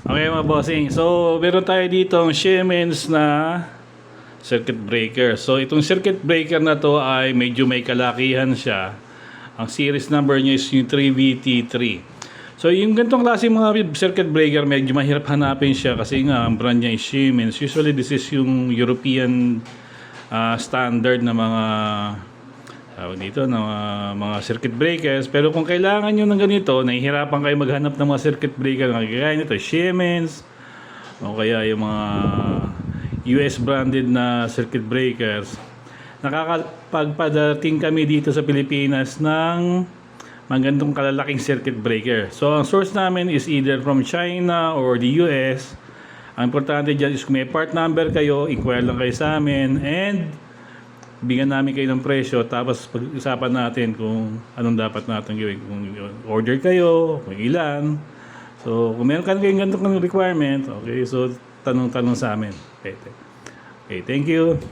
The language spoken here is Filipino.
Okay mga bossing, so meron tayo dito ang Siemens na circuit breaker. So itong circuit breaker na to ay medyo may kalakihan siya. Ang series number niya is yung 3VT3. So yung ganitong klase mga circuit breaker, medyo mahirap hanapin siya kasi nga ang brand niya is Siemens. Usually this is yung European standard na mga dito na mga circuit breakers. Pero kung kailangan nyo ng ganito, nahihirapan kayo maghanap ng mga circuit breaker na kagaya nito, Siemens o kaya yung mga US branded na circuit breakers, nakakapagpadating kami dito sa Pilipinas ng magandang kalalaking circuit breaker. So ang source namin is either from China or the US. Ang importante dyan is kung may part number kayo, inquire lang kayo sa amin and bigyan namin kayo ng presyo, tapos pag-usapan natin kung anong dapat natin gawin. Kung order kayo, kung ilan. So, kung meron kayong ganitong requirement, okay, so tanong-tanong sa amin. Okay, thank you.